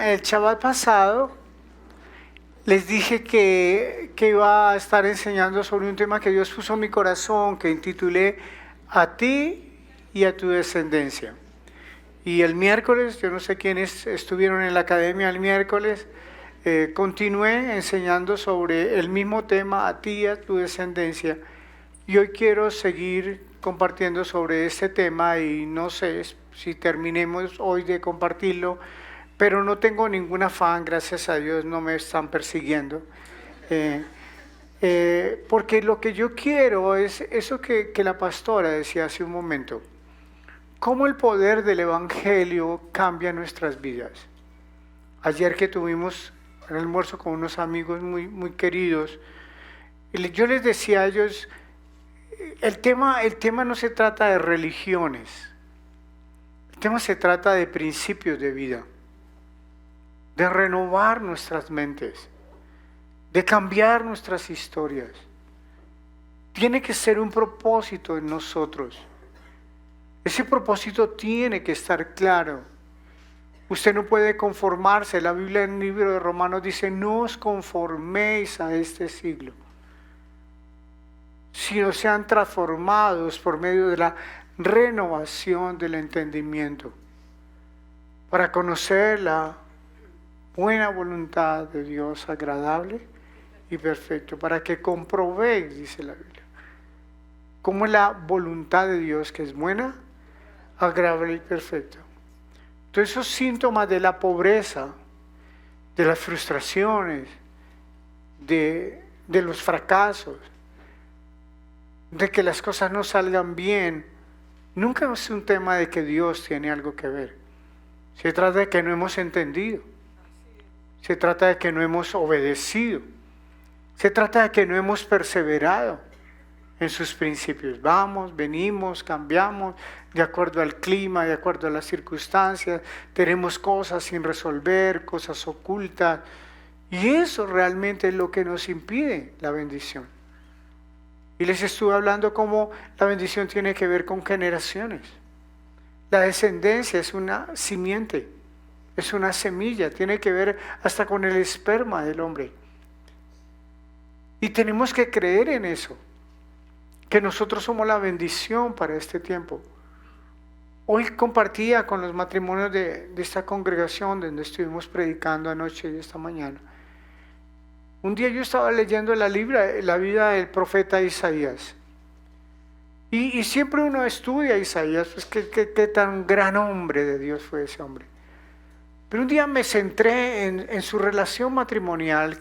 el Shabbat pasado les dije que iba a estar enseñando sobre un tema que Dios puso en mi corazón, que intitulé A ti y a tu descendencia. Y el miércoles, yo no sé quiénes estuvieron en la academia el miércoles, continué enseñando sobre el mismo tema, a ti y a tu descendencia. Y hoy quiero seguir compartiendo sobre este tema y no sé si terminemos hoy de compartirlo, pero no tengo ningún afán, gracias a Dios, no me están persiguiendo. Porque lo que yo quiero es eso que la pastora decía hace un momento, cómo el poder del Evangelio cambia nuestras vidas. Ayer que tuvimos un almuerzo con unos amigos muy queridos, yo les decía a ellos, el tema no se trata de religiones, el tema se trata de principios de vida, de renovar nuestras mentes, de cambiar nuestras historias. Tiene que ser un propósito en nosotros. Ese propósito tiene que estar claro. Usted no puede conformarse. La Biblia en el libro de Romanos dice, no os conforméis a este siglo, sino sean transformados por medio de la renovación del entendimiento, para conocer la buena voluntad de Dios, agradable y perfecto, para que comprobéis, dice la Biblia, cómo es la voluntad de Dios, que es buena, agradable y perfecta. Todos esos síntomas de la pobreza, de las frustraciones, de los fracasos, de que las cosas no salgan bien, nunca es un tema de que Dios tiene algo que ver. Se trata de que no hemos entendido. Se trata de que no hemos obedecido. Se trata de que no hemos perseverado en sus principios. Vamos, venimos, cambiamos de acuerdo al clima, de acuerdo a las circunstancias. Tenemos cosas sin resolver, cosas ocultas. Y eso realmente es lo que nos impide la bendición. Y les estuve hablando cómo la bendición tiene que ver con generaciones. La descendencia es una simiente. Es una semilla, tiene que ver hasta con el esperma del hombre. Y tenemos que creer en eso, que nosotros somos la bendición para este tiempo. Hoy compartía con los matrimonios de esta congregación donde estuvimos predicando anoche y esta mañana. Un día yo estaba leyendo la vida del profeta Isaías. Y siempre uno estudia a Isaías, pues qué tan gran hombre de Dios fue ese hombre. Pero un día me centré en su relación matrimonial.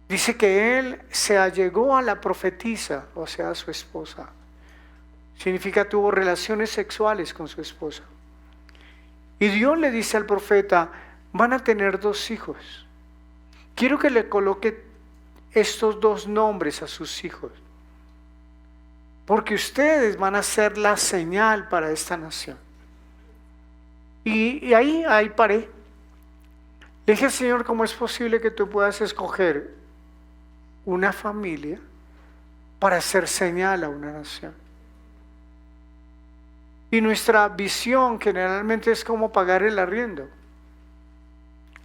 Dice que él se allegó a la profetisa, o sea, a su esposa. Significa tuvo relaciones sexuales con su esposa. Y Dios le dice al profeta, van a tener 2 hijos. Quiero que le coloque estos 2 nombres a sus hijos, porque ustedes van a ser la señal para esta nación. Y ahí paré. Le dije, Señor, ¿cómo es posible que tú puedas escoger una familia para hacer señal a una nación? Y nuestra visión generalmente es cómo pagar el arriendo,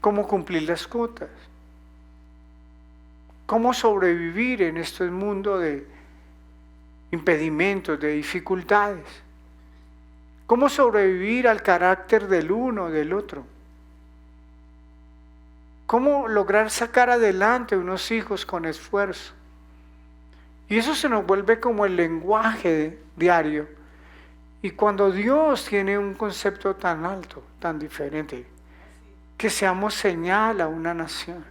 cómo cumplir las cuotas, cómo sobrevivir en este mundo de impedimentos, de dificultades. ¿Cómo sobrevivir al carácter del uno o del otro? ¿Cómo lograr sacar adelante unos hijos con esfuerzo? Y eso se nos vuelve como el lenguaje diario. Y cuando Dios tiene un concepto tan alto, tan diferente, que seamos señal a una nación.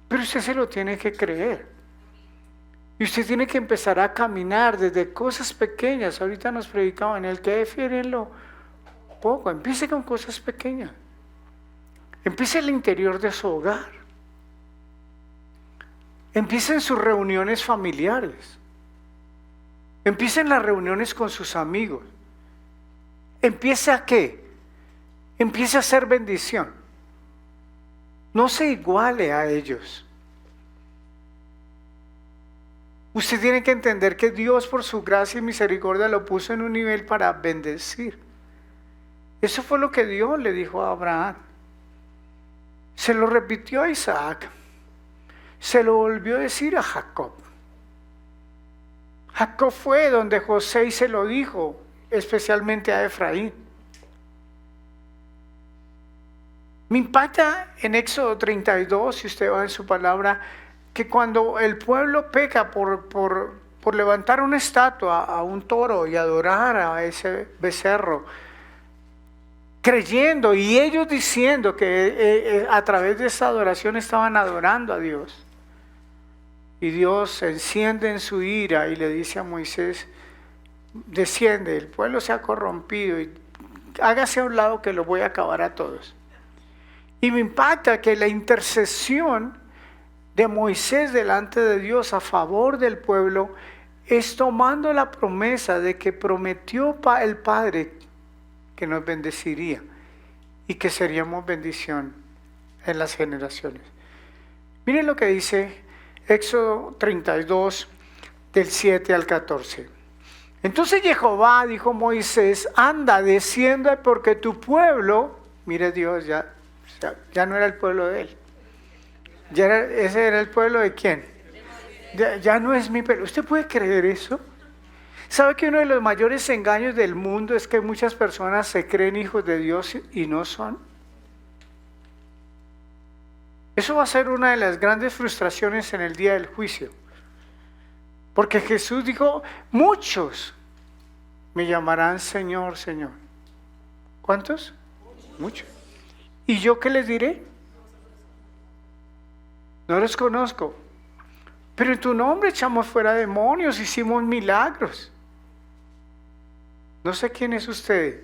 Pero usted se lo tiene que creer. Y usted tiene que empezar a caminar desde cosas pequeñas. Ahorita nos predicaban, el que defiende en lo poco. Empiece con cosas pequeñas. Empiece en el interior de su hogar. Empiece en sus reuniones familiares. Empiece en las reuniones con sus amigos. Empiece a ¿qué? Empiece a hacer bendición. No se iguale a ellos. Usted tiene que entender que Dios por su gracia y misericordia lo puso en un nivel para bendecir. Eso fue lo que Dios le dijo a Abraham. Se lo repitió a Isaac, se lo volvió a decir a Jacob. Jacob fue donde José y se lo dijo, especialmente a Efraín. Me impacta en Éxodo 32, si usted va en su palabra, que cuando el pueblo peca por levantar una estatua a un toro y adorar a ese becerro, creyendo y ellos diciendo que a través de esa adoración estaban adorando a Dios. Y Dios se enciende en su ira y le dice a Moisés, desciende, el pueblo se ha corrompido y hágase a un lado que lo voy a acabar a todos. Y me impacta que la intercesión de Moisés delante de Dios a favor del pueblo es tomando la promesa de que prometió el Padre que nos bendeciría y que seríamos bendición en las generaciones. Miren lo que dice Éxodo 32, del 7 al 14. Entonces Jehová dijo a Moisés, anda, descienda porque tu pueblo, mire Dios, ya no era el pueblo de él. Ese era el pueblo de quién. Ya no es mi pueblo. ¿Usted puede creer eso? ¿Sabe que uno de los mayores engaños del mundo es que muchas personas se creen hijos de Dios y no son? Eso va a ser una de las grandes frustraciones en el día del juicio. Porque Jesús dijo, muchos me llamarán Señor, Señor. ¿Cuántos? Muchos. ¿Y yo qué les diré? No los conozco. Pero en tu nombre echamos fuera demonios, hicimos milagros. No sé quién es usted.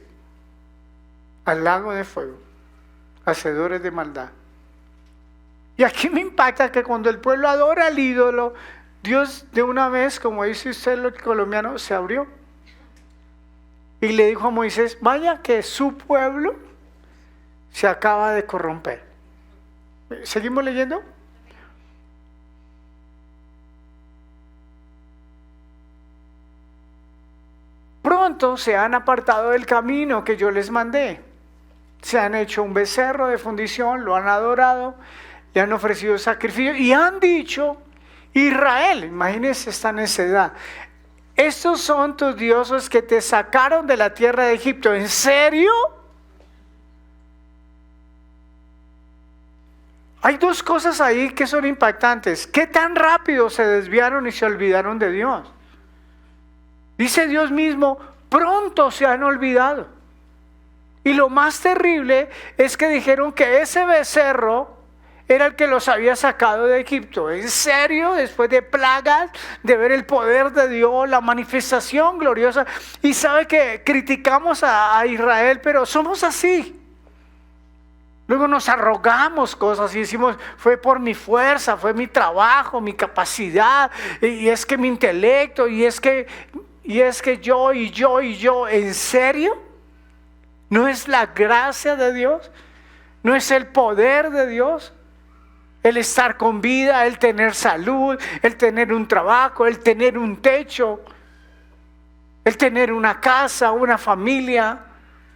Al lago de fuego, hacedores de maldad. Y aquí me impacta que cuando el pueblo adora al ídolo, Dios de una vez, como dice usted los colombianos, se abrió. Y le dijo a Moisés, vaya que su pueblo se acaba de corromper. ¿Seguimos leyendo? Pronto se han apartado del camino que yo les mandé. Se han hecho un becerro de fundición, lo han adorado, le han ofrecido sacrificios y han dicho, Israel, imagínense esta necedad, estos son tus dioses que te sacaron de la tierra de Egipto. ¿En serio? Hay dos cosas ahí que son impactantes. ¿Qué tan rápido se desviaron y se olvidaron de Dios? Dice Dios mismo, pronto se han olvidado. Y lo más terrible es que dijeron que ese becerro era el que los había sacado de Egipto. ¿En serio? Después de plagas, de ver el poder de Dios, la manifestación gloriosa. Y sabe que criticamos a Israel, pero somos así. Luego nos arrogamos cosas y decimos, fue por mi fuerza, fue mi trabajo, mi capacidad, y es que mi intelecto, y es que yo. ¿En serio? ¿No es la gracia de Dios? ¿No es el poder de Dios? El estar con vida, el tener salud, el tener un trabajo, el tener un techo, el tener una casa, una familia,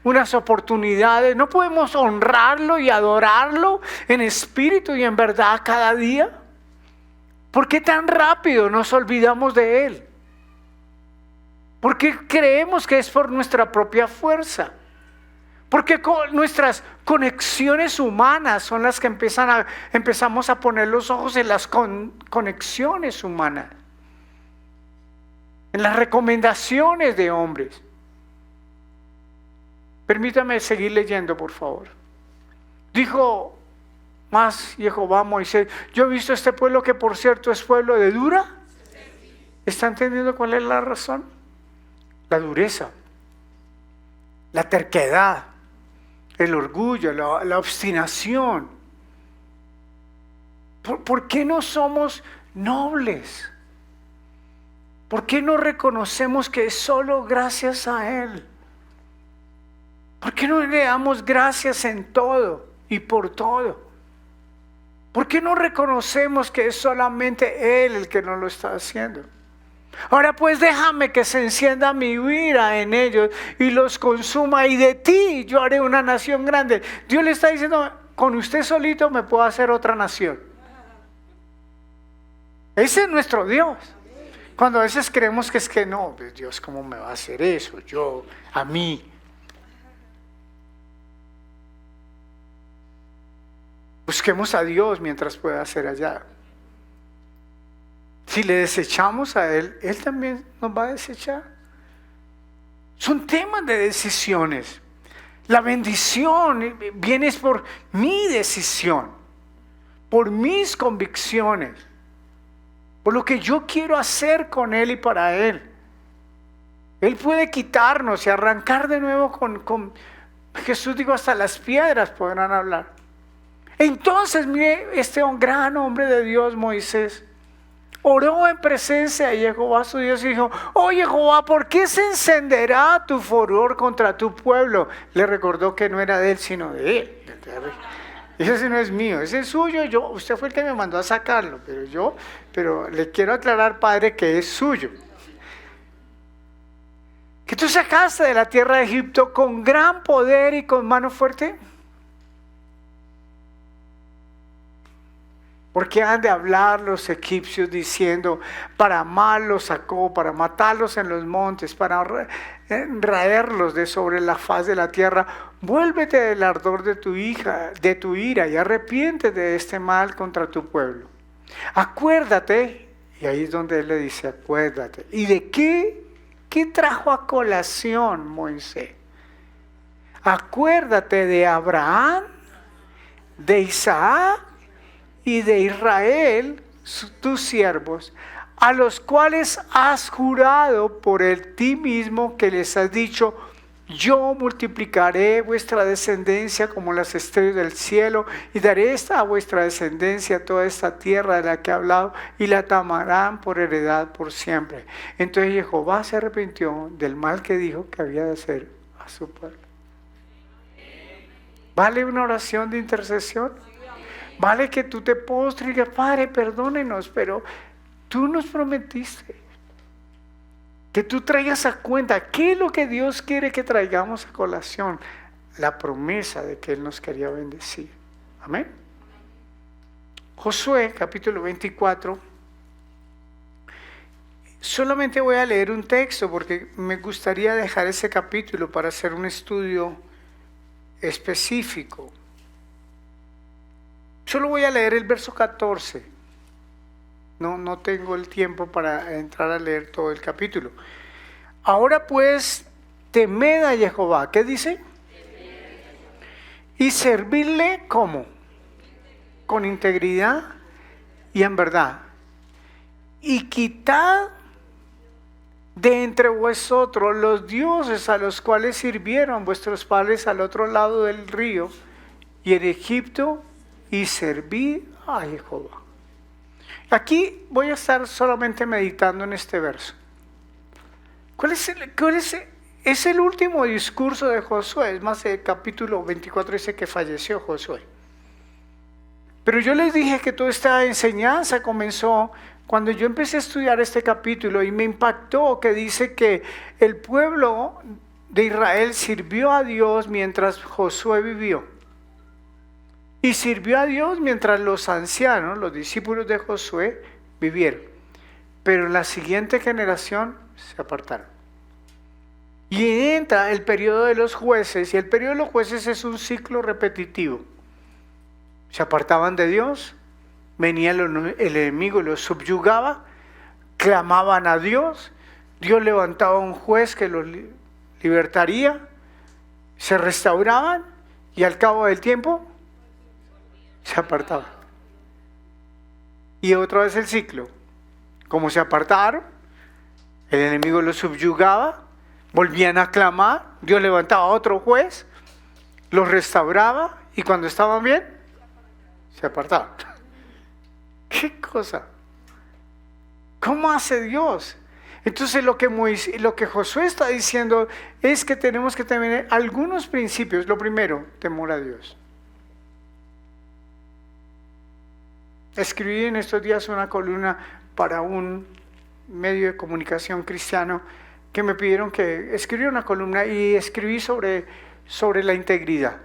unas oportunidades. ¿No podemos honrarlo y adorarlo en espíritu y en verdad cada día? ¿Por qué tan rápido nos olvidamos de Él? ¿Por qué creemos que es por nuestra propia fuerza? Porque nuestras conexiones humanas son las que empezamos a poner los ojos en las conexiones humanas, en las recomendaciones de hombres. Permítame seguir leyendo, por favor. Dijo más Jehová a Moisés, yo he visto este pueblo que por cierto es pueblo de dura. ¿Está entendiendo cuál es la razón? La dureza, la terquedad, el orgullo, la obstinación. ¿Por qué no somos nobles? ¿Por qué no reconocemos que es solo gracias a Él? ¿Por qué no le damos gracias en todo y por todo? ¿Por qué no reconocemos que es solamente Él el que nos lo está haciendo? Ahora pues déjame que se encienda mi ira en ellos y los consuma, y de ti yo haré una nación grande. Dios le está diciendo, con usted solito me puedo hacer otra nación. Ese es nuestro Dios. Cuando a veces creemos que es que no, Dios, ¿cómo me va a hacer eso? Yo, a mí. Busquemos a Dios mientras pueda hacer allá. Si le desechamos a Él, Él también nos va a desechar. Son temas de decisiones. La bendición viene por mi decisión, por mis convicciones, por lo que yo quiero hacer con Él y para Él. Él puede quitarnos y arrancar de nuevo con Jesús dijo, hasta las piedras podrán hablar. Entonces, mire, este gran hombre de Dios, Moisés, oró en presencia de Jehová su Dios y dijo, oh Jehová, ¿por qué se encenderá tu furor contra tu pueblo? Le recordó que no era de él, sino de él. Ese no es mío, ese es suyo. Usted fue el que me mandó a sacarlo, pero le quiero aclarar, Padre, que es suyo. Que tú sacaste de la tierra de Egipto con gran poder y con mano fuerte. Porque han de hablar los egipcios diciendo, para mal los sacó, para matarlos en los montes, para raerlos de sobre la faz de la tierra. Vuélvete del ardor de tu ira y arrepiéntete de este mal contra tu pueblo. Acuérdate, y ahí es donde él le dice, acuérdate. ¿Y de qué trajo a colación Moisés? Acuérdate de Abraham, de Isaac y de Israel, tus siervos, a los cuales has jurado por ti mismo, que les has dicho, yo multiplicaré vuestra descendencia como las estrellas del cielo, y daré a vuestra descendencia toda esta tierra de la que he hablado, y la tomarán por heredad por siempre. Entonces Jehová se arrepintió del mal que dijo que había de hacer a su pueblo. ¿Vale una oración de intercesión? Vale que tú te postres y digas, Padre, perdónenos, pero tú nos prometiste que tú traigas a cuenta qué es lo que Dios quiere que traigamos a colación. La promesa de que Él nos quería bendecir. Amén. Josué, capítulo 24. Solamente voy a leer un texto porque me gustaría dejar ese capítulo para hacer un estudio específico. Solo voy a leer el verso 14. No tengo el tiempo para entrar a leer todo el capítulo. Ahora pues, temed a Jehová. ¿Qué dice? Y servirle ¿cómo? Con integridad y en verdad. Y quitad de entre vosotros los dioses a los cuales sirvieron vuestros padres al otro lado del río y en Egipto, y servid a Jehová. Aquí voy a estar solamente meditando en este verso. Es el último discurso de Josué. Es más, el capítulo 24 dice que falleció Josué. Pero yo les dije que toda esta enseñanza comenzó cuando yo empecé a estudiar este capítulo y me impactó que dice que el pueblo de Israel sirvió a Dios mientras Josué vivió. Y sirvió a Dios mientras los ancianos, los discípulos de Josué, vivieron. Pero en la siguiente generación se apartaron. Y entra el periodo de los jueces, y el periodo de los jueces es un ciclo repetitivo. Se apartaban de Dios, venía el enemigo y los subyugaba, clamaban a Dios, Dios levantaba un juez que los libertaría, se restauraban y al cabo del tiempo se apartaban. Y otra vez el ciclo. Como se apartaron, el enemigo los subyugaba, volvían a clamar, Dios levantaba otro juez, los restauraba y cuando estaban bien, se apartaban. ¿Qué cosa? ¿Cómo hace Dios? Entonces lo que Josué está diciendo es que tenemos que tener algunos principios. Lo primero, temor a Dios. Escribí en estos días una columna para un medio de comunicación cristiano que me pidieron que escribiera una columna y escribí sobre la integridad.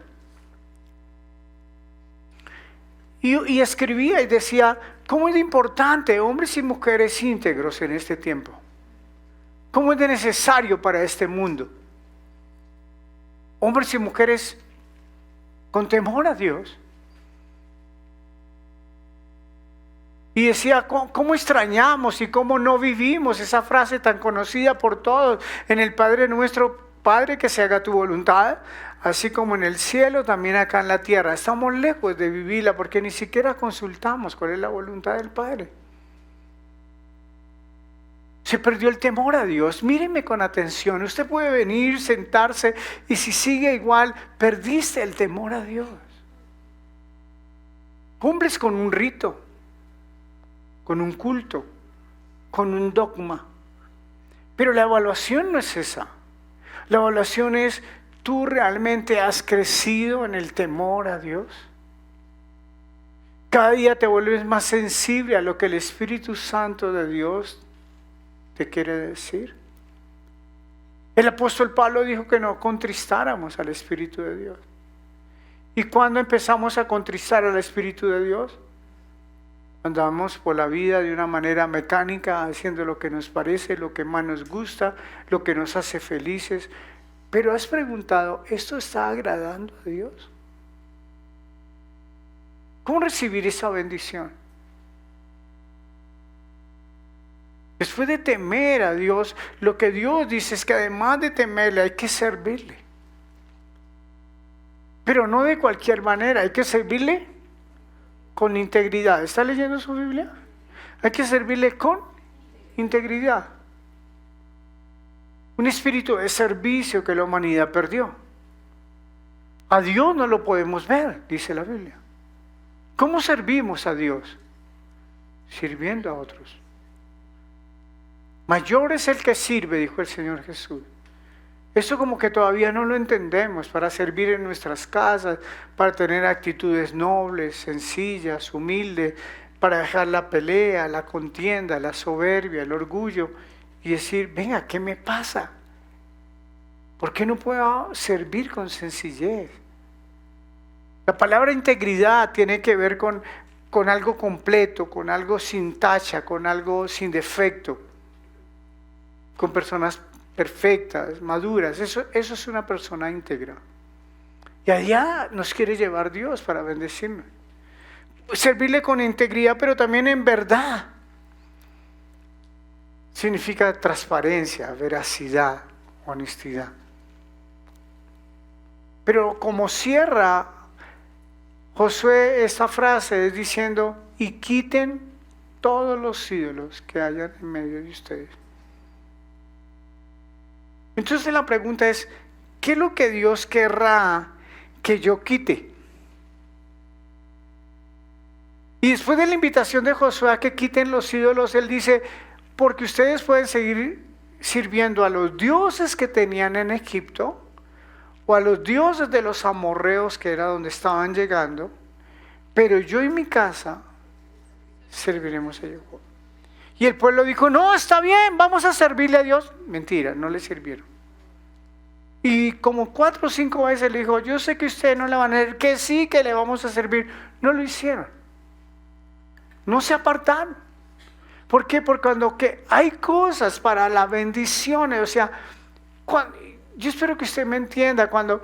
Y escribía y decía, ¿cómo es de importante hombres y mujeres íntegros en este tiempo? ¿Cómo es de necesario para este mundo? Hombres y mujeres con temor a Dios. Y decía, ¿cómo extrañamos y cómo no vivimos esa frase tan conocida por todos en el Padre nuestro? Padre, que se haga tu voluntad, así como en el cielo, también acá en la tierra. Estamos lejos de vivirla porque ni siquiera consultamos cuál es la voluntad del Padre. Se perdió el temor a Dios. Míreme con atención. Usted puede venir, sentarse, y si sigue igual, perdiste el temor a Dios. Cumples con un rito, con un culto, con un dogma. Pero la evaluación no es esa. La evaluación es, ¿tú realmente has crecido en el temor a Dios? Cada día te vuelves más sensible a lo que el Espíritu Santo de Dios te quiere decir. El apóstol Pablo dijo que no contristáramos al Espíritu de Dios. ¿Y cuándo empezamos a contristar al Espíritu de Dios? Andamos por la vida de una manera mecánica, haciendo lo que nos parece, lo que más nos gusta, lo que nos hace felices. Pero has preguntado, ¿esto está agradando a Dios? ¿Cómo recibir esa bendición? Después de temer a Dios, lo que Dios dice es que además de temerle hay que servirle. Pero no de cualquier manera, hay que servirle con integridad. ¿Está leyendo su Biblia? Hay que servirle con integridad. Un espíritu de servicio que la humanidad perdió. A Dios no lo podemos ver, dice la Biblia. ¿Cómo servimos a Dios? Sirviendo a otros. Mayor es el que sirve, dijo el Señor Jesús. Eso como que todavía no lo entendemos, para servir en nuestras casas, para tener actitudes nobles, sencillas, humildes, para dejar la pelea, la contienda, la soberbia, el orgullo y decir, venga, ¿qué me pasa? ¿Por qué no puedo servir con sencillez? La palabra integridad tiene que ver con algo completo, con algo sin tacha, con algo sin defecto, con personas perfectas, maduras. Eso es una persona íntegra. Y allá nos quiere llevar Dios para bendecirnos. Servirle con integridad, pero también en verdad. Significa transparencia, veracidad, honestidad. Pero como cierra Josué esta frase es diciendo, y quiten todos los ídolos que hayan en medio de ustedes. Entonces la pregunta es, ¿qué es lo que Dios querrá que yo quite? Y después de la invitación de Josué a que quiten los ídolos, él dice, porque ustedes pueden seguir sirviendo a los dioses que tenían en Egipto, o a los dioses de los amorreos, que era donde estaban llegando, pero yo y mi casa serviremos a Jehová. Y el pueblo dijo, no, está bien, vamos a servirle a Dios. Mentira, no le sirvieron. Y como 4 o 5 veces le dijo, yo sé que ustedes no le van a decir que sí, que le vamos a servir. No lo hicieron. No se apartaron. ¿Por qué? Porque cuando hay cosas para la bendición, o sea, yo espero que usted me entienda, cuando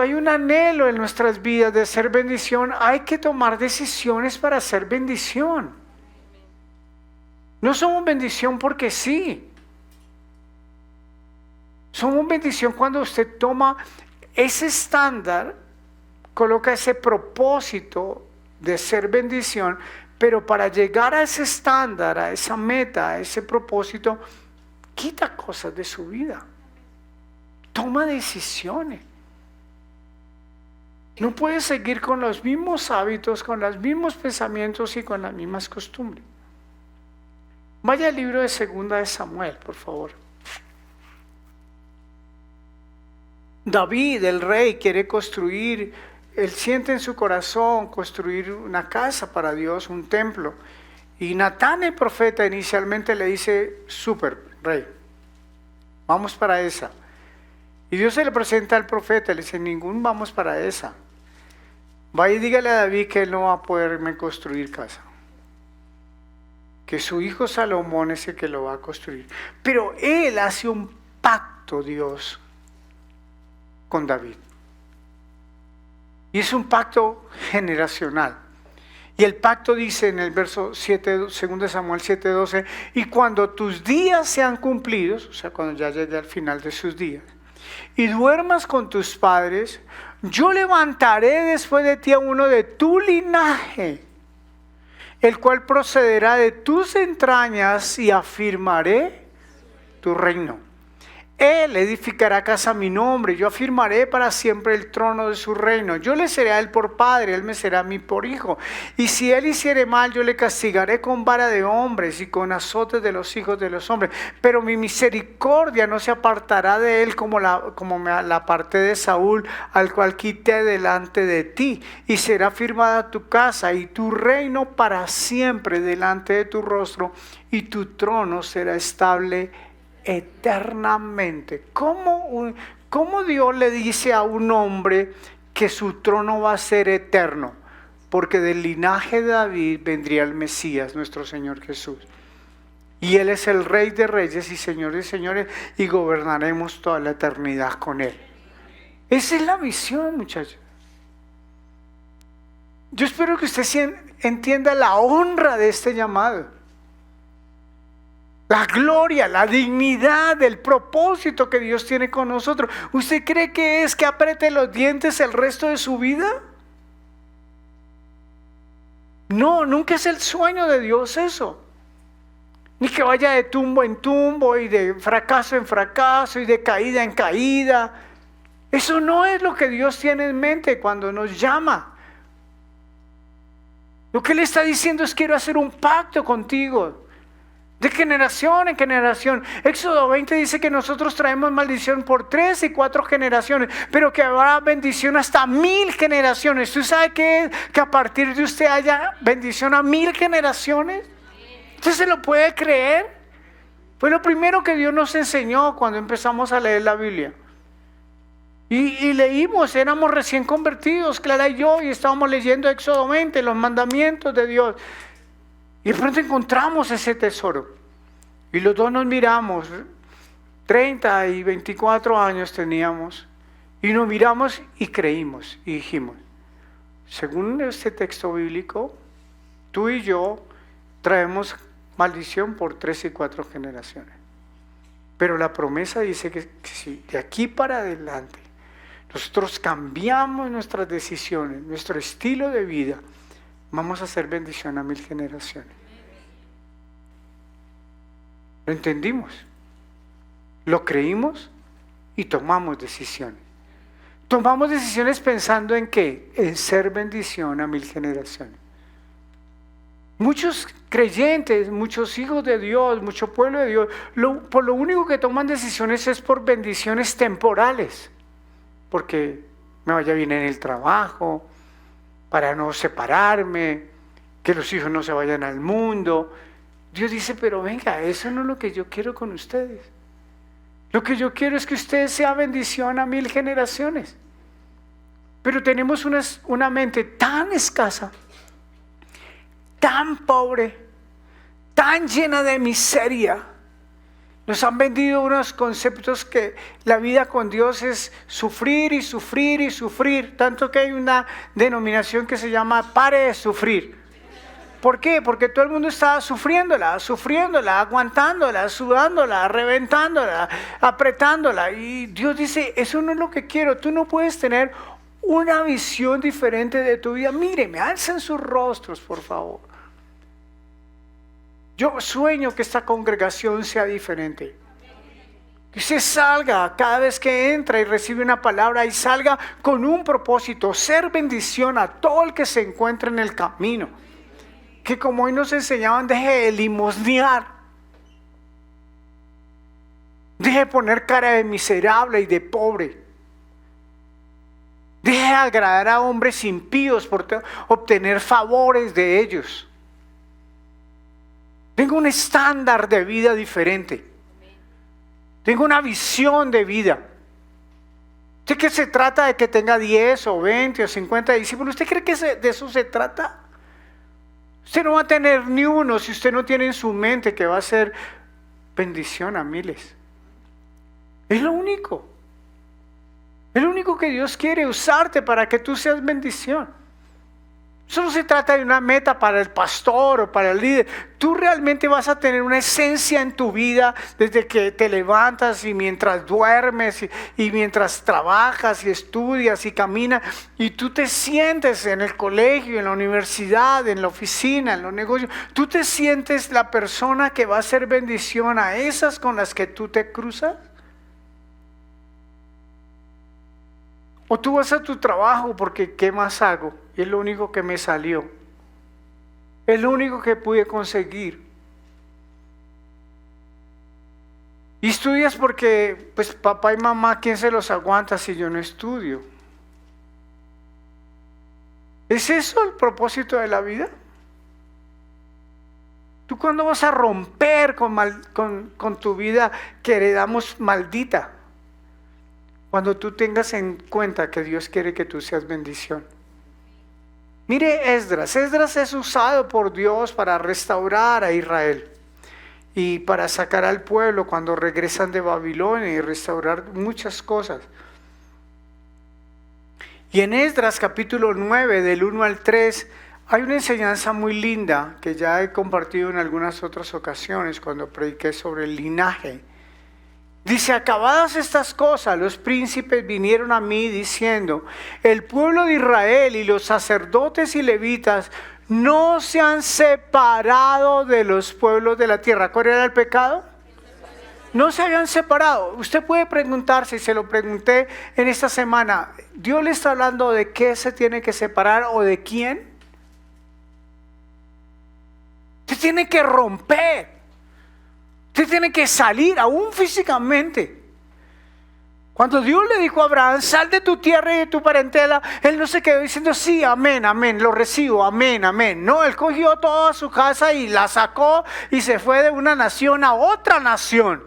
hay un anhelo en nuestras vidas de ser bendición, hay que tomar decisiones para ser bendición. No somos bendición porque sí. Somos bendición cuando usted toma ese estándar, coloca ese propósito de ser bendición, pero para llegar a ese estándar, a esa meta, a ese propósito, quita cosas de su vida. Toma decisiones. No puede seguir con los mismos hábitos, con los mismos pensamientos y con las mismas costumbres. Vaya al libro de 2 de Samuel, por favor. David, el rey, quiere construir, él siente en su corazón construir una casa para Dios, un templo. Y Natán, el profeta, inicialmente le dice, súper, rey, vamos para esa. Y Dios se le presenta al profeta, le dice, vamos para esa. Vaya y dígale a David que él no va a poderme construir casa. Que su hijo Salomón es el que lo va a construir. Pero él hace un pacto, Dios, con David. Y es un pacto generacional. Y el pacto dice en el verso 7, 2 Samuel 7:12, y cuando tus días sean cumplidos, o sea, cuando ya llegue al final de sus días, y duermas con tus padres, yo levantaré después de ti a uno de tu linaje, el cual procederá de tus entrañas, y afirmaré tu reino. Él edificará casa a mi nombre, yo afirmaré para siempre el trono de su reino. Yo le seré a él por padre, él me será a mí por hijo. Y si él hiciere mal, yo le castigaré con vara de hombres y con azotes de los hijos de los hombres. Pero mi misericordia no se apartará de él como me la aparté de Saúl, al cual quité delante de ti. Y será firmada tu casa y tu reino para siempre delante de tu rostro, y tu trono será estable eternamente. ¿Cómo Dios le dice a un hombre que su trono va a ser eterno? Porque del linaje de David vendría el Mesías, nuestro Señor Jesús. Y Él es el Rey de Reyes y Señor de Señores, y gobernaremos toda la eternidad con Él. Esa es la visión, muchachos. Yo espero que usted entienda la honra de este llamado. La gloria, la dignidad, el propósito que Dios tiene con nosotros. ¿Usted cree que es que apriete los dientes el resto de su vida? No, nunca es el sueño de Dios eso. Ni que vaya de tumbo en tumbo y de fracaso en fracaso y de caída en caída. Eso no es lo que Dios tiene en mente cuando nos llama. Lo que Él está diciendo es: quiero hacer un pacto contigo. De generación en generación. Éxodo 20 dice que nosotros traemos maldición por 3 y 4 generaciones, pero que habrá bendición hasta 1000 generaciones. ¿Tú sabes qué es? Que a partir de usted haya bendición a 1000 generaciones. ¿Usted se lo puede creer? Fue lo primero que Dios nos enseñó cuando empezamos a leer la Biblia. Y leímos, éramos recién convertidos, Clara y yo, y estábamos leyendo Éxodo 20, los mandamientos de Dios. Y de pronto encontramos ese tesoro. Y los dos nos miramos, 30 y 24 años teníamos, y nos miramos y creímos, y dijimos: según este texto bíblico, tú y yo traemos maldición por 3 y 4 generaciones. Pero la promesa dice que si de aquí para adelante nosotros cambiamos nuestras decisiones, nuestro estilo de vida, vamos a hacer bendición a 1000 generaciones. Lo entendimos, lo creímos y tomamos decisiones. Tomamos decisiones pensando en ¿qué? En ser bendición a 1000 generaciones. Muchos creyentes, muchos hijos de Dios, mucho pueblo de Dios, por lo único que toman decisiones es por bendiciones temporales. Porque me vaya bien en el trabajo, para no separarme, que los hijos no se vayan al mundo. Dios dice: pero venga, eso no es lo que yo quiero con ustedes. Lo que yo quiero es que ustedes sean bendición a 1000 generaciones. Pero tenemos una mente tan escasa, tan pobre, tan llena de miseria. Nos han vendido unos conceptos que la vida con Dios es sufrir y sufrir y sufrir. Tanto que hay una denominación que se llama pare de sufrir. ¿Por qué? Porque todo el mundo está sufriéndola, aguantándola, sudándola, reventándola, apretándola. Y Dios dice: eso no es lo que quiero. Tú no puedes tener una visión diferente de tu vida. Míreme, alcen sus rostros, por favor. Yo sueño que esta congregación sea diferente. Que usted salga cada vez que entra y recibe una palabra, y salga con un propósito: ser bendición a todo el que se encuentre en el camino. Que como hoy nos enseñaban, deje de limosnear. Deje de poner cara de miserable y de pobre. Deje de agradar a hombres impíos por obtener favores de ellos. Tengo un estándar de vida diferente. Tengo una visión de vida. ¿Usted que se trata de que tenga 10 o 20 o 50 discípulos? ¿Usted cree que de eso se trata? Usted no va a tener ni uno si usted no tiene en su mente que va a ser bendición a miles. Es lo único. Es lo único que Dios quiere, usarte para que tú seas bendición. Eso no se trata de una meta para el pastor o para el líder. Tú realmente vas a tener una esencia en tu vida desde que te levantas y mientras duermes y mientras trabajas y estudias y caminas. Y tú te sientes en el colegio, en la universidad, en la oficina, en los negocios. Tú te sientes la persona que va a ser bendición a esas con las que tú te cruzas. O tú vas a tu trabajo porque ¿qué más hago? Es lo único que me salió. Es lo único que pude conseguir. Y estudias porque, pues papá y mamá, ¿quién se los aguanta si yo no estudio? ¿Es eso el propósito de la vida? ¿Tú cuándo vas a romper con tu vida que heredamos maldita? Cuando tú tengas en cuenta que Dios quiere que tú seas bendición. Mire Esdras. Esdras es usado por Dios para restaurar a Israel y para sacar al pueblo cuando regresan de Babilonia y restaurar muchas cosas. Y en Esdras capítulo 9 del 1 al 3 hay una enseñanza muy linda que ya he compartido en algunas otras ocasiones cuando prediqué sobre el linaje. Dice: acabadas estas cosas, los príncipes vinieron a mí diciendo: el pueblo de Israel y los sacerdotes y levitas no se han separado de los pueblos de la tierra. ¿Cuál era el pecado? No se habían separado. Usted puede preguntarse, y se lo pregunté en esta semana, ¿Dios le está hablando de qué se tiene que separar o de quién? Se tiene que romper. Usted tiene que salir, aún físicamente. Cuando Dios le dijo a Abraham: sal de tu tierra y de tu parentela, él no se quedó diciendo: sí, amén, amén, lo recibo, amén, amén. No, él cogió toda su casa y la sacó y se fue de una nación a otra nación.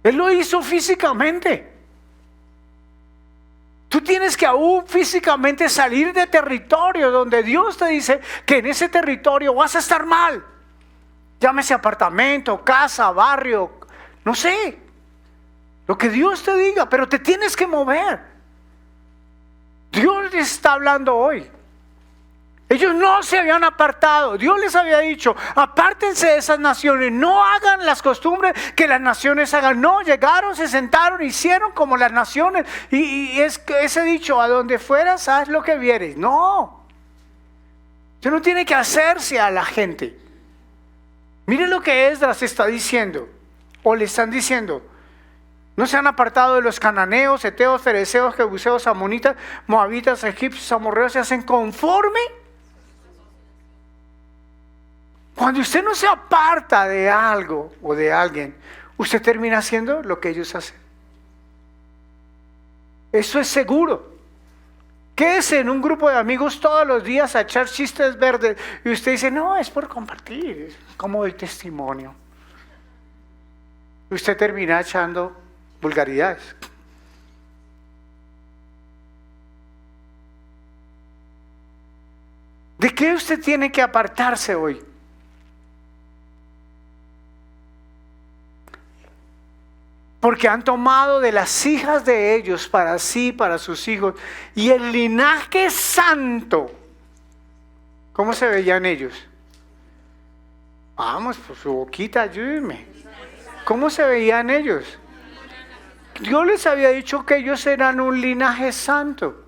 Él lo hizo físicamente. Tú tienes que aún físicamente salir de territorio donde Dios te dice que en ese territorio vas a estar mal. Llámese apartamento, casa, barrio, no sé. Lo que Dios te diga, pero te tienes que mover. Dios les está hablando hoy. Ellos no se habían apartado. Dios les había dicho: apártense de esas naciones, no hagan las costumbres que las naciones hagan. No, llegaron, se sentaron, hicieron como las naciones. Y es ese dicho: a donde fueras, haz lo que vieres. No. Usted no tiene que hacerse a la gente. Mire lo que Esdras está diciendo, o le están diciendo: no se han apartado de los cananeos, heteos, fereceos, jebuseos, amonitas, moabitas, egipcios, amorreos, se hacen conforme. Cuando usted no se aparta de algo o de alguien, usted termina haciendo lo que ellos hacen. Eso es seguro. Quédese en un grupo de amigos todos los días a echar chistes verdes y usted dice: no, es por compartir, es como doy testimonio. Y usted termina echando vulgaridades. ¿De qué usted tiene que apartarse hoy? Porque han tomado de las hijas de ellos para sí, para sus hijos. Y el linaje santo, ¿cómo se veían ellos? Vamos, por su boquita, ayúdenme. ¿Cómo se veían ellos? Dios les había dicho que ellos eran un linaje santo.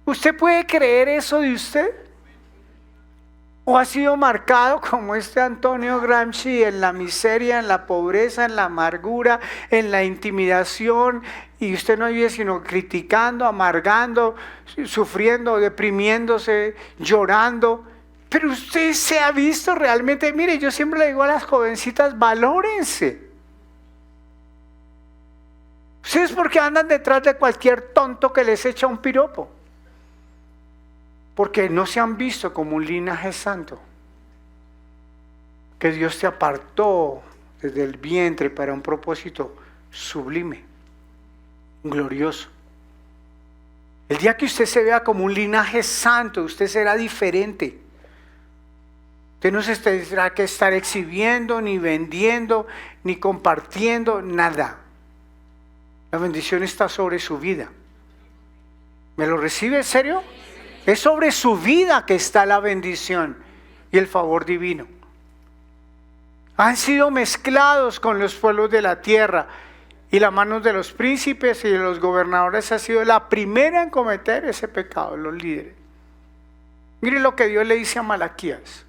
¿Usted puede creer eso de usted? ¿O ha sido marcado como este Antonio Gramsci en la miseria, en la pobreza, en la amargura, en la intimidación? Y usted no vive sino criticando, amargando, sufriendo, deprimiéndose, llorando. Pero usted se ha visto realmente. Mire, yo siempre le digo a las jovencitas: valórense. ¿Ustedes por qué andan detrás de cualquier tonto que les echa un piropo? Porque no se han visto como un linaje santo, que Dios te apartó desde el vientre para un propósito sublime. glorioso. El día que usted se vea como un linaje santo, usted será diferente. Usted no se tendrá que estar exhibiendo, ni vendiendo, ni compartiendo, nada. La bendición está sobre su vida. ¿Me lo recibe en serio? Es sobre su vida que está la bendición y el favor divino. Han sido mezclados con los pueblos de la tierra, y la mano de los príncipes y de los gobernadores ha sido la primera en cometer ese pecado, los líderes. Mire lo que Dios le dice a Malaquías.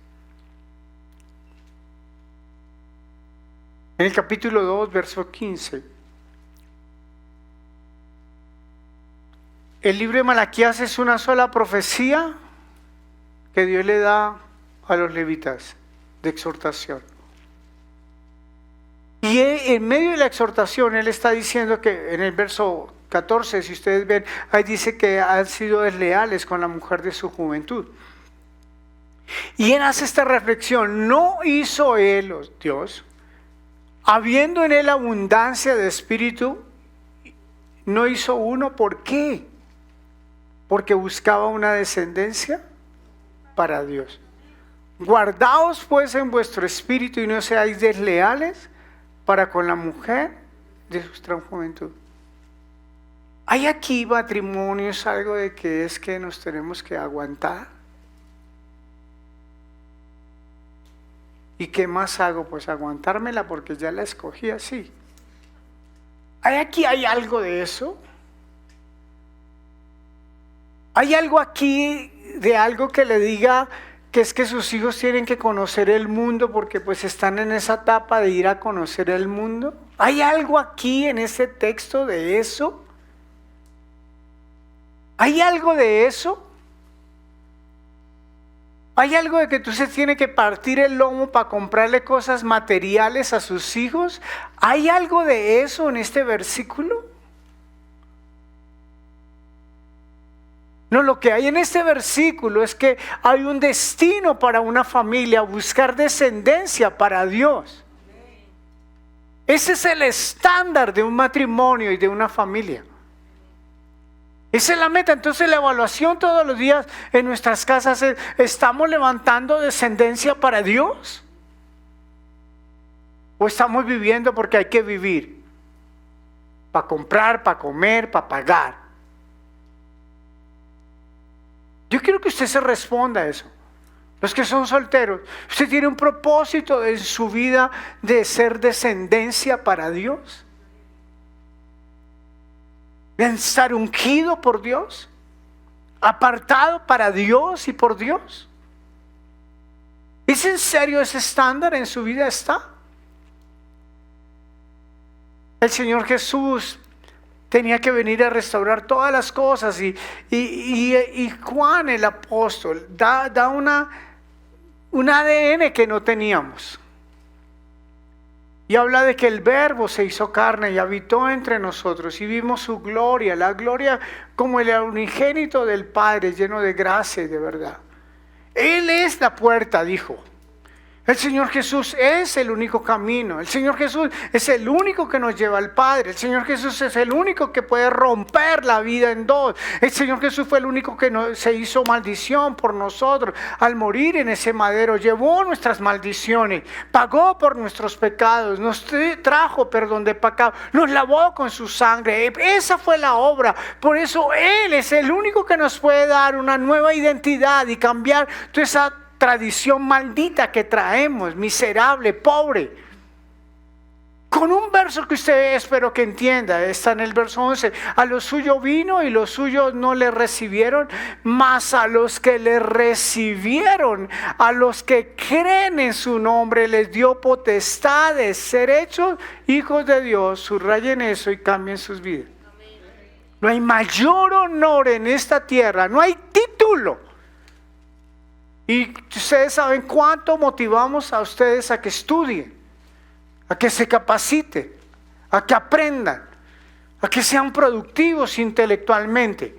En el capítulo 2, verso 15. El libro de Malaquías es una sola profecía que Dios le da a los levitas de exhortación. Y en medio de la exhortación, él está diciendo que en el verso 14, si ustedes ven, ahí dice que han sido desleales con la mujer de su juventud. Y él hace esta reflexión: no hizo él, Dios, habiendo en él abundancia de espíritu, no hizo uno. ¿Por qué? Porque buscaba una descendencia para Dios. Guardaos pues en vuestro espíritu y no seáis desleales para con la mujer de su juventud. ¿Hay aquí matrimonios algo de que es que nos tenemos que aguantar? ¿Y qué más hago? Pues aguantármela porque ya la escogí así. ¿Hay algo de eso? ¿Hay algo aquí de algo que le diga que es que sus hijos tienen que conocer el mundo porque pues están en esa etapa de ir a conocer el mundo? ¿Hay algo aquí en ese texto de eso? ¿Hay algo de eso? ¿Hay algo de que tú se tiene que partir el lomo para comprarle cosas materiales a sus hijos? ¿Hay algo de eso en este versículo? No, lo que hay en este versículo es que hay un destino para una familia, buscar descendencia para Dios. Ese es el estándar de un matrimonio y de una familia. Esa es la meta. Entonces la evaluación todos los días en nuestras casas es: ¿estamos levantando descendencia para Dios? ¿O estamos viviendo porque hay que vivir? Para comprar, para comer, para pagar. Yo quiero que usted se responda a eso. Los que son solteros, ¿usted tiene un propósito en su vida de ser descendencia para Dios? ¿De estar ungido por Dios? ¿Apartado para Dios y por Dios? ¿Es en serio ese estándar en su vida está? El Señor Jesús tenía que venir a restaurar todas las cosas y Juan el apóstol da un ADN que no teníamos. Y habla de que el Verbo se hizo carne y habitó entre nosotros y vimos su gloria, la gloria como el unigénito del Padre, lleno de gracia y de verdad. Él es la puerta, dijo. El Señor Jesús es el único camino. El Señor Jesús es el único que nos lleva al Padre. El Señor Jesús es el único que puede romper la vida en dos. El Señor Jesús fue el único que se hizo maldición por nosotros. Al morir en ese madero, llevó nuestras maldiciones, pagó por nuestros pecados, nos trajo perdón de pecado, nos lavó con su sangre. Esa fue la obra. Por eso Él es el único que nos puede dar una nueva identidad y cambiar toda esa tradición maldita que traemos, miserable, pobre. Con un verso que usted espero que entienda, está en el verso 11: a lo suyo vino y los suyos no le recibieron, mas a los que le recibieron, a los que creen en su nombre, les dio potestad de ser hechos hijos de Dios. Subrayen eso y cambien sus vidas. No hay mayor honor en esta tierra, no hay título. Y ustedes saben cuánto motivamos a ustedes a que estudien, a que se capaciten, a que aprendan, a que sean productivos intelectualmente.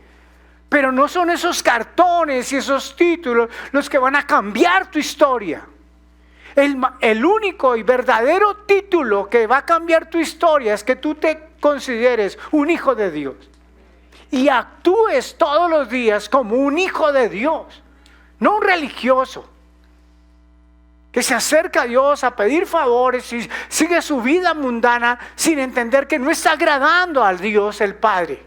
Pero no son esos cartones y esos títulos los que van a cambiar tu historia. El único y verdadero título que va a cambiar tu historia es que tú te consideres un hijo de Dios y actúes todos los días como un hijo de Dios, no un religioso que se acerca a Dios a pedir favores y sigue su vida mundana sin entender que no está agradando al Dios el Padre.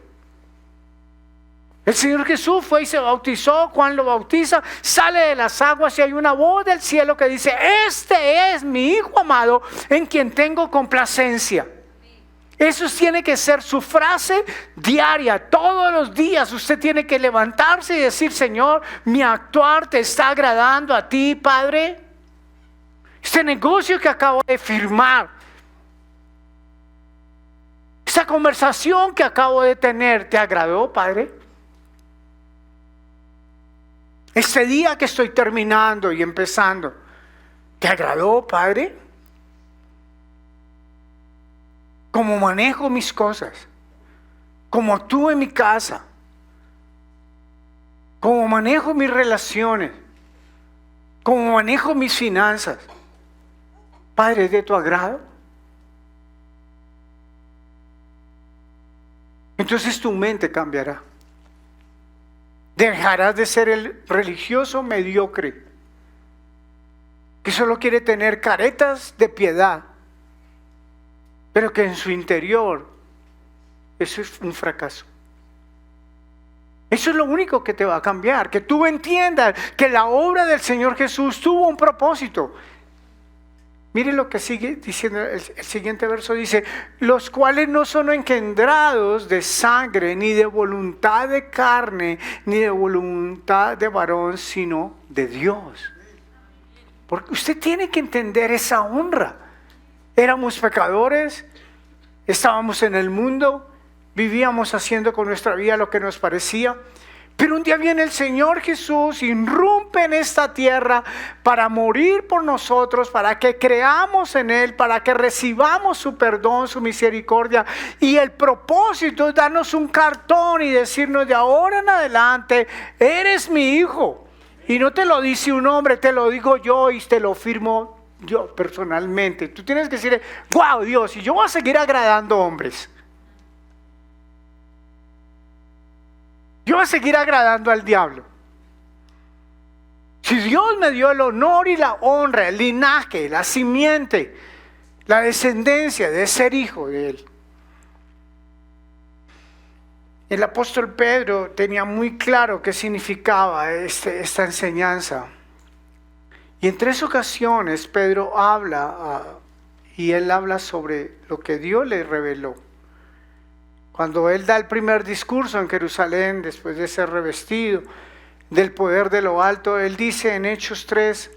El Señor Jesús fue y se bautizó. Juan lo bautiza, sale de las aguas y hay una voz del cielo que dice: este es mi Hijo amado en quien tengo complacencia. Eso tiene que ser su frase diaria. Todos los días usted tiene que levantarse y decir: Señor, mi actuar te está agradando a ti, Padre. Este negocio que acabo de firmar, esta conversación que acabo de tener, ¿te agradó, Padre? Este día que estoy terminando y empezando, ¿te agradó, Padre? ¿Cómo manejo mis cosas? ¿Cómo actúo en mi casa? ¿Cómo manejo mis relaciones? ¿Cómo manejo mis finanzas? Padre, ¿es de tu agrado? Entonces tu mente cambiará. Dejarás de ser el religioso mediocre que solo quiere tener caretas de piedad, pero que en su interior eso es un fracaso. Eso es lo único que te va a cambiar, que tú entiendas que la obra del Señor Jesús tuvo un propósito. Mire lo que sigue diciendo el siguiente verso, dice: los cuales no son engendrados de sangre, ni de voluntad de carne, ni de voluntad de varón, sino de Dios. Porque usted tiene que entender esa honra. Éramos pecadores, estábamos en el mundo, vivíamos haciendo con nuestra vida lo que nos parecía. Pero un día viene el Señor Jesús, irrumpe en esta tierra para morir por nosotros, para que creamos en Él, para que recibamos su perdón, su misericordia. Y el propósito es darnos un cartón y decirnos: de ahora en adelante, eres mi hijo. Y no te lo dice un hombre, te lo digo yo y te lo firmo yo personalmente. Tú tienes que decir: wow, Dios, y yo voy a seguir agradando hombres. Yo voy a seguir agradando al diablo. Si Dios me dio el honor y la honra, el linaje, la simiente, la descendencia de ser hijo de Él. El apóstol Pedro tenía muy claro qué significaba esta enseñanza. Y en 3 ocasiones Pedro habla, y él habla sobre lo que Dios le reveló. Cuando él da el primer discurso en Jerusalén, después de ser revestido del poder de lo alto, él dice en Hechos 3: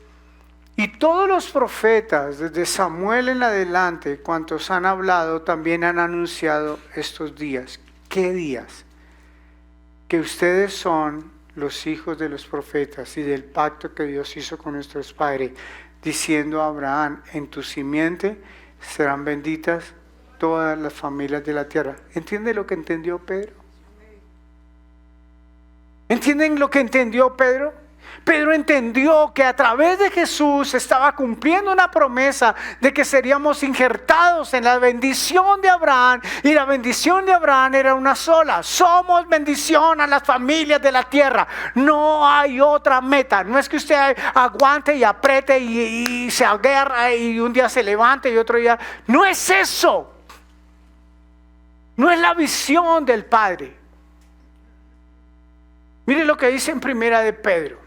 y todos los profetas, desde Samuel en adelante, cuantos han hablado, también han anunciado estos días. ¿Qué días? Que ustedes son los hijos de los profetas y del pacto que Dios hizo con nuestros padres, diciendo a Abraham: en tu simiente serán benditas todas las familias de la tierra. ¿Entiende lo que entendió Pedro? ¿Entienden lo que entendió Pedro? Pedro entendió que a través de Jesús estaba cumpliendo una promesa de que seríamos injertados en la bendición de Abraham, y la bendición de Abraham era una sola: somos bendición a las familias de la tierra. No hay otra meta. No es que usted aguante y apriete y se aguerra y un día se levante y otro día. No es eso. No es la visión del Padre. Mire lo que dice en Primera de Pedro.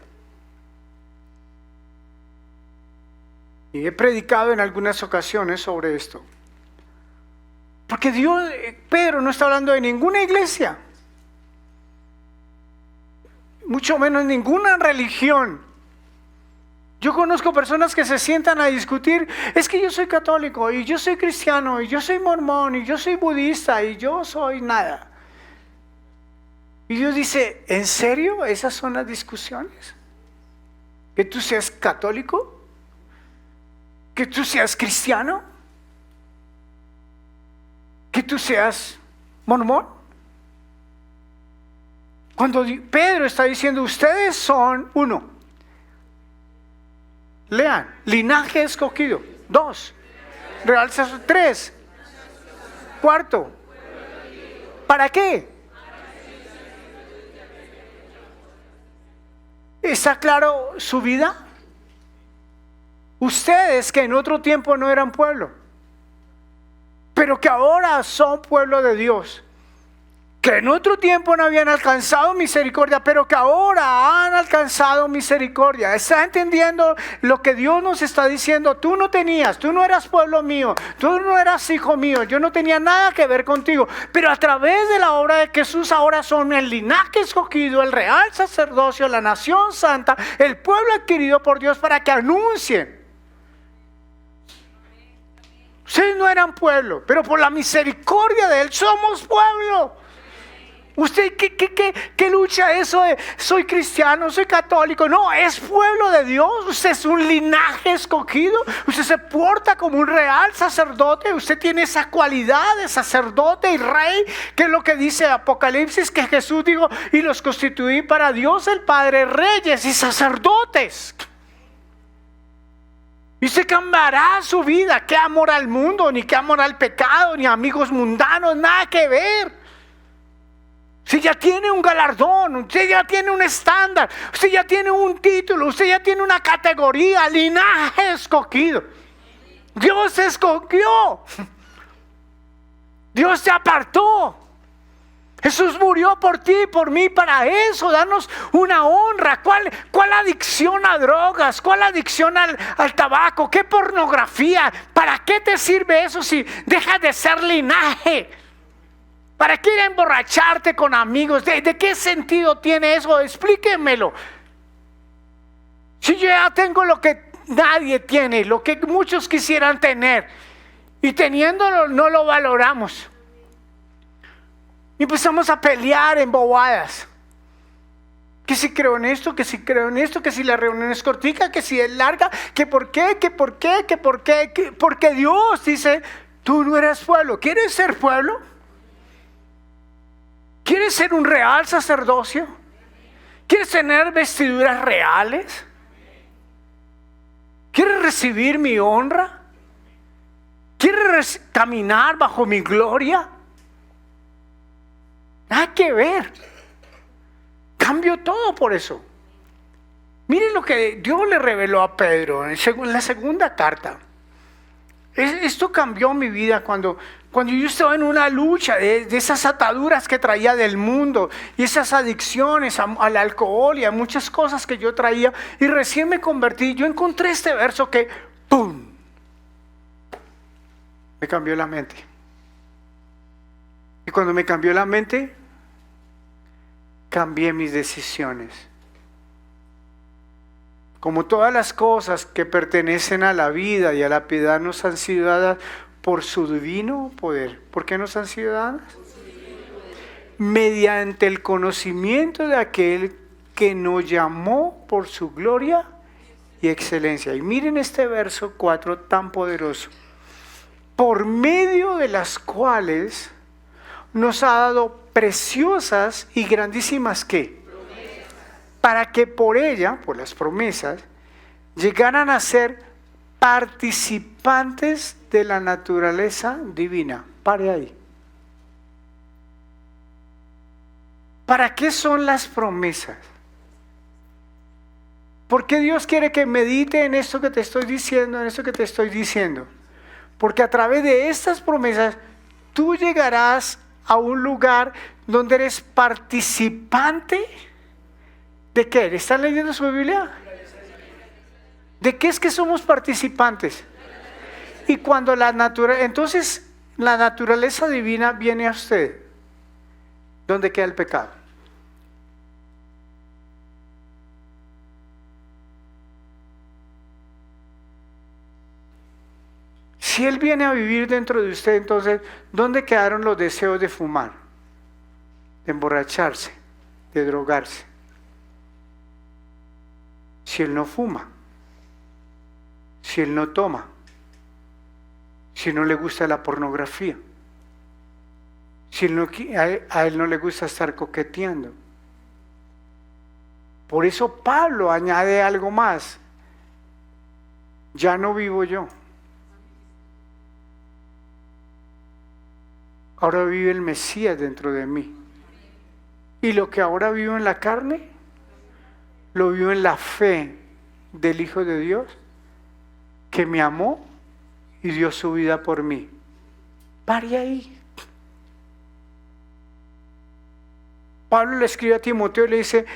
Y he predicado en algunas ocasiones sobre esto. Porque Pedro no está hablando de ninguna iglesia, mucho menos ninguna religión. Yo conozco personas que se sientan a discutir: es que yo soy católico, y yo soy cristiano, y yo soy mormón, y yo soy budista, y yo soy nada. Y Dios dice: ¿en serio esas son las discusiones? ¿Que tú seas católico? ¿Que tú seas cristiano? ¿Que tú seas mormón? Cuando Pedro está diciendo: ustedes son uno. Lean: linaje escogido. 2, real sacerdocio. 3, cuarto, ¿Para qué? ¿Está claro su vida? Ustedes que en otro tiempo no eran pueblo, pero que ahora son pueblo de Dios, que en otro tiempo no habían alcanzado misericordia, pero que ahora han alcanzado misericordia. ¿Está entendiendo lo que Dios nos está diciendo? Tú no eras pueblo mío, tú no eras hijo mío, yo no tenía nada que ver contigo, pero a través de la obra de Jesús ahora son el linaje escogido, el real sacerdocio, la nación santa, el pueblo adquirido por Dios para que anuncien. Ustedes no eran pueblo, pero por la misericordia de Él somos pueblo. ¿Usted qué lucha eso de soy cristiano, soy católico? No, es pueblo de Dios. Usted es un linaje escogido. Usted se porta como un real sacerdote. Usted tiene esa cualidad de sacerdote y rey, que es lo que dice Apocalipsis, que Jesús dijo: y los constituí para Dios el Padre, reyes y sacerdotes. Y se cambiará su vida. ¿Qué amor al mundo? Ni qué amor al pecado, ni amigos mundanos, nada que ver. Usted ya tiene un galardón, usted ya tiene un estándar, usted ya tiene un título, usted ya tiene una categoría, linaje escogido. Dios te escogió. Dios te apartó. Jesús murió por ti y por mí para eso, darnos una honra. ¿Cuál adicción a drogas? ¿Cuál adicción al tabaco? ¿Qué pornografía? ¿Para qué te sirve eso si dejas de ser linaje? ¿Para qué ir a emborracharte con amigos? ¿De qué sentido tiene eso? Explíquenmelo. Si yo ya tengo lo que nadie tiene, lo que muchos quisieran tener, y teniéndolo no lo valoramos. Y empezamos a pelear en bobadas. Que si creo en esto, que si creo en esto, que si la reunión es cortica, que si es larga, que por qué, que por qué, que por qué, porque Dios dice: tú no eres pueblo. ¿Quieres ser pueblo? ¿Quieres ser un real sacerdocio? ¿Quieres tener vestiduras reales? ¿Quieres recibir mi honra? ¿Quieres caminar bajo mi gloria? Nada que ver. Cambio todo por eso. Miren lo que Dios le reveló a Pedro en la segunda carta. Esto cambió mi vida cuando yo estaba en una lucha de esas ataduras que traía del mundo y esas adicciones al alcohol y a muchas cosas que yo traía, y recién me convertí. Yo encontré este verso que ¡pum!, me cambió la mente. Y cuando me cambió la mente, cambié mis decisiones. Como todas las cosas que pertenecen a la vida y a la piedad nos han sido dadas por su divino poder. ¿Por qué nos han sido dadas? Mediante el conocimiento de aquel que nos llamó por su gloria y excelencia. Y miren este verso 4 tan poderoso. Por medio de las cuales nos ha dado preciosas y grandísimas ¿qué? Para que por ella, por las promesas, llegaran a ser participantes de la naturaleza divina. Pare ahí. ¿Para qué son las promesas? ¿Por qué Dios quiere que medite en esto que te estoy diciendo, en esto que te estoy diciendo? Porque a través de estas promesas tú llegarás a un lugar donde eres participante. ¿De qué? ¿Están leyendo su Biblia? ¿De qué es que somos participantes? Y cuando entonces la naturaleza divina viene a usted, ¿dónde queda el pecado? Si Él viene a vivir dentro de usted, entonces, ¿dónde quedaron los deseos de fumar, de emborracharse, de drogarse? Si Él no fuma, si Él no toma, si no le gusta la pornografía, si a él no le gusta estar coqueteando. Por eso Pablo añade algo más. Ya no vivo yo. ahora vive el Mesías dentro de mí. Y lo que ahora vivo en la carne, lo vivo en la fe del Hijo de Dios, que me amó y dio su vida por mí. Pare ahí. Pablo le escribe a Timoteo y le dice,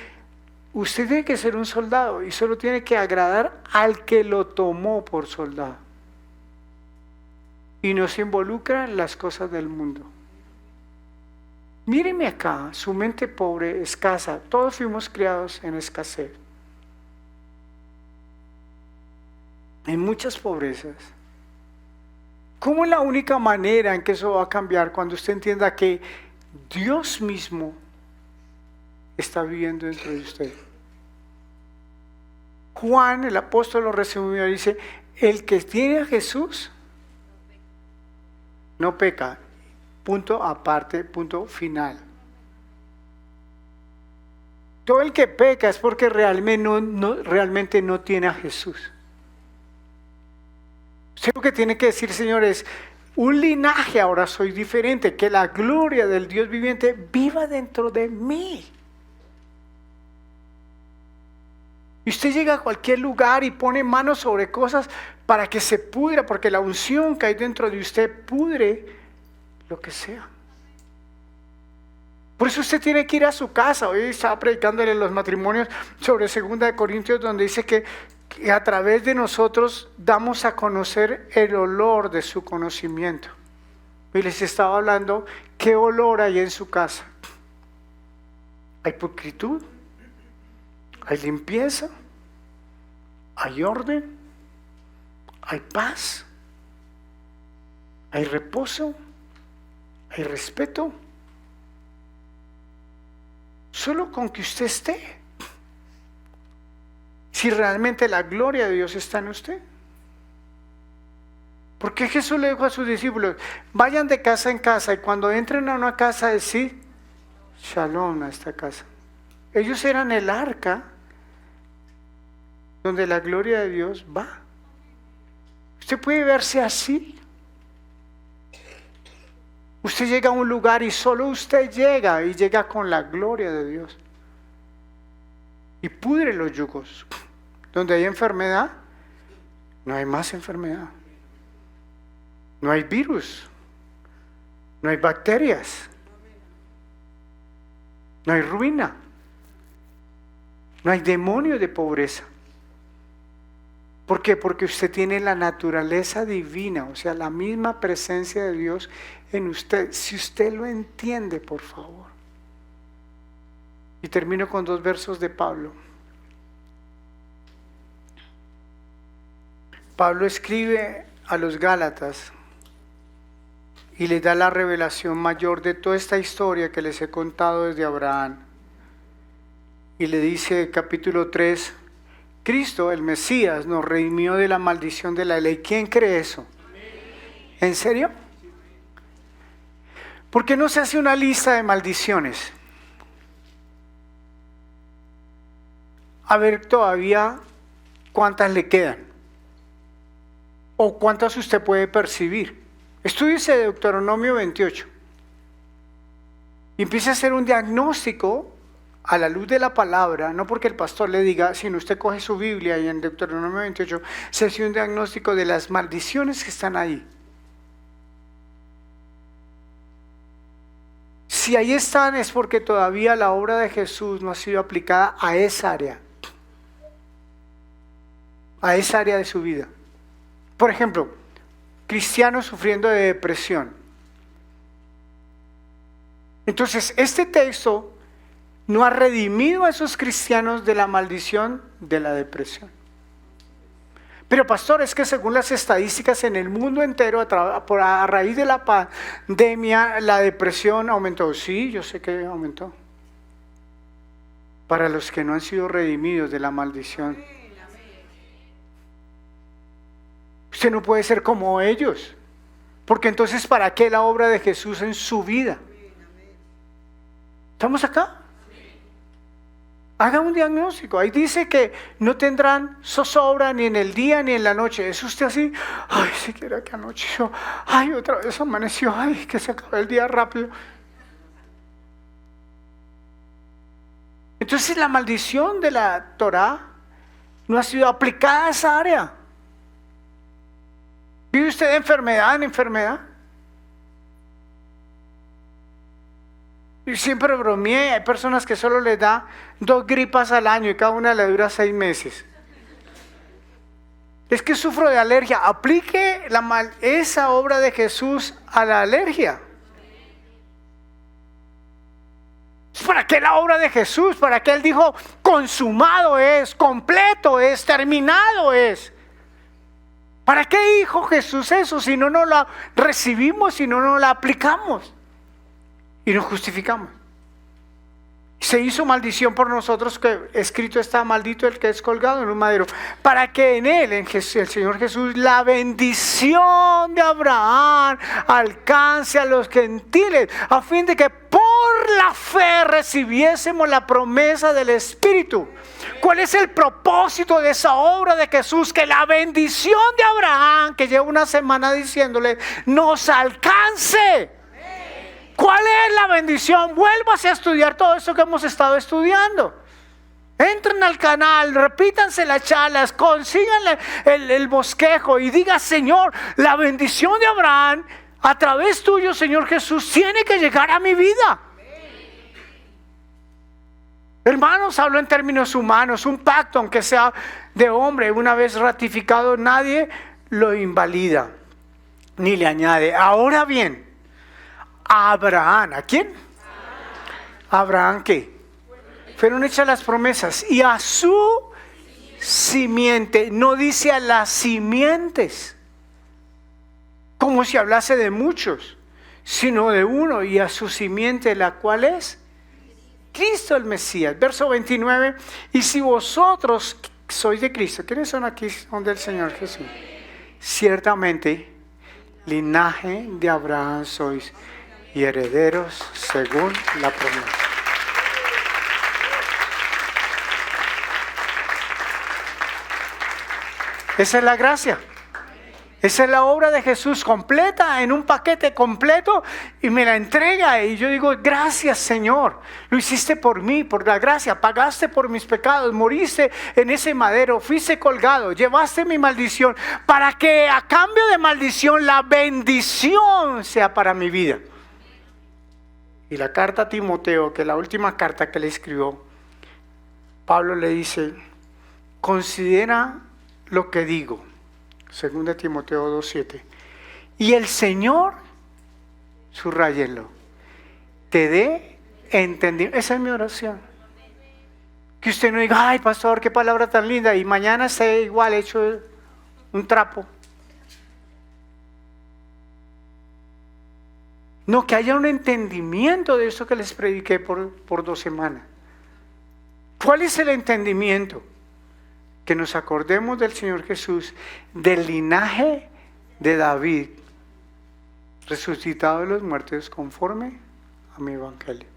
usted tiene que ser un soldado y solo tiene que agradar al que lo tomó por soldado. Y no se involucra en las cosas del mundo. Míreme acá, su mente pobre, escasa. Todos fuimos criados en escasez, en muchas pobrezas. ¿Cómo es la única manera en que eso va a cambiar? Cuando usted entienda que Dios mismo está viviendo dentro de usted. Juan, el apóstol, lo resumió y dice, el que tiene a Jesús no peca. Punto aparte, punto final. Todo el que peca es porque realmente no tiene a Jesús. Usted lo que tiene que decir, Señor, es, un linaje ahora soy diferente, que la gloria del Dios viviente viva dentro de mí. Y usted llega a cualquier lugar y pone manos sobre cosas para que se pudra, porque la unción que hay dentro de usted pudre lo que sea. Por eso usted tiene que ir a su casa. Hoy estaba predicándole los matrimonios sobre 2 Corintios, donde dice que a través de nosotros damos a conocer el olor de su conocimiento. Y les estaba hablando qué olor hay en su casa. Hay pulcritud, hay limpieza, hay orden, hay paz, hay reposo, hay respeto. Solo con que usted esté. Si realmente la gloria de Dios está en usted. Porque Jesús le dijo a sus discípulos, vayan de casa en casa y cuando entren a una casa decid, shalom a esta casa. Ellos eran el arca donde la gloria de Dios va. Usted puede verse así. Usted llega a un lugar y solo usted llega y llega con la gloria de Dios. Y pudre los yugos. Donde hay enfermedad, no hay más enfermedad. No hay virus. No hay bacterias. No hay ruina. No hay demonio de pobreza. ¿Por qué? Porque usted tiene la naturaleza divina, o sea, la misma presencia de Dios en usted. Si usted lo entiende, por favor. Y termino con 2 versos de Pablo. Pablo escribe a los Gálatas y les da la revelación mayor de toda esta historia que les he contado desde Abraham. Y le dice, capítulo 3, Cristo, el Mesías, nos redimió de la maldición de la ley. ¿Quién cree eso? ¿En serio? ¿Por qué no se hace una lista de maldiciones? A ver todavía cuántas le quedan. O cuántas usted puede percibir. Estúdiese Deuteronomio 28. Y empiece a hacer un diagnóstico a la luz de la palabra, no porque el pastor le diga, sino usted coge su Biblia y en Deuteronomio 28 se hace un diagnóstico de las maldiciones que están ahí. Si ahí están es porque todavía la obra de Jesús no ha sido aplicada a esa área de su vida. Por ejemplo, cristianos sufriendo de depresión. Entonces, este texto no ha redimido a esos cristianos de la maldición de la depresión. Pero pastor, es que según las estadísticas en el mundo entero, a raíz de la pandemia, la depresión aumentó. Sí, yo sé que aumentó. Para los que no han sido redimidos de la maldición. Usted no puede ser como ellos. Porque entonces, ¿para qué la obra de Jesús en su vida? ¿Estamos acá? Haga un diagnóstico. Ahí dice que no tendrán zozobra ni en el día ni en la noche. ¿Es usted así? Ay, siquiera que anoche yo, ay, otra vez amaneció, ay, que se acabó el día rápido. Entonces la maldición de la Torá no ha sido aplicada a esa área. ¿Vive usted de enfermedad en enfermedad? Y siempre bromeé, hay personas que solo les da 2 gripas al año y cada una le dura 6 meses. Es que sufro de alergia. Aplique esa obra de Jesús a la alergia. ¿Para qué la obra de Jesús? ¿Para qué Él dijo consumado es, completo es, terminado es? ¿Para qué dijo Jesús eso si no nos la recibimos, si no nos la aplicamos y nos justificamos? Se hizo maldición por nosotros, que escrito está: maldito el que es colgado en un madero, para que en él, en Jesús, el Señor Jesús, la bendición de Abraham alcance a los gentiles, a fin de que por la fe recibiésemos la promesa del Espíritu. ¿Cuál es el propósito de esa obra de Jesús? Que la bendición de Abraham, que lleva una semana diciéndole, nos alcance. ¿Cuál es la bendición? Vuélvase a estudiar todo eso que hemos estado estudiando. Entren al canal, repítanse las charlas, consigan el bosquejo y diga: Señor, la bendición de Abraham a través tuyo, Señor Jesús, tiene que llegar a mi vida. Hermanos, hablo en términos humanos. Un pacto, aunque sea de hombre, una vez ratificado, nadie lo invalida ni le añade. Ahora bien, a Abraham, ¿a quién? Abraham, ¿qué? Fueron hechas las promesas. Y a su simiente, no dice a las simientes, como si hablase de muchos, sino de uno, y a su simiente, la cual es Cristo el Mesías. Verso 29, y si vosotros sois de Cristo, ¿quiénes son aquí? Son del Señor Jesús. Ciertamente, linaje de Abraham sois, y herederos según la promesa. Esa es la gracia. Esa es la obra de Jesús completa, en un paquete completo, y me la entrega. Y yo digo: gracias, Señor, lo hiciste por mí, por la gracia, pagaste por mis pecados, moriste en ese madero, fuiste colgado, llevaste mi maldición, para que a cambio de maldición la bendición sea para mi vida. Y la carta a Timoteo, que es la última carta que le escribió, Pablo le dice: considera lo que digo. 2 Timoteo 2:7. Y el Señor, subrayenlo, te dé entendimiento. Esa es mi oración. Que usted no diga: ay, pastor, qué palabra tan linda, y mañana esté igual hecho un trapo. No, que haya un entendimiento de eso que les prediqué por 2 semanas. ¿Cuál es el entendimiento? Que nos acordemos del Señor Jesús, del linaje de David, resucitado de los muertos conforme a mi evangelio.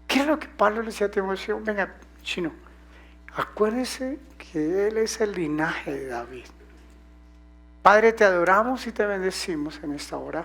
¿Qué es lo que Pablo le decía a Timoteo? Venga, chino, acuérdese que él es el linaje de David. Padre, te adoramos y te bendecimos en esta hora.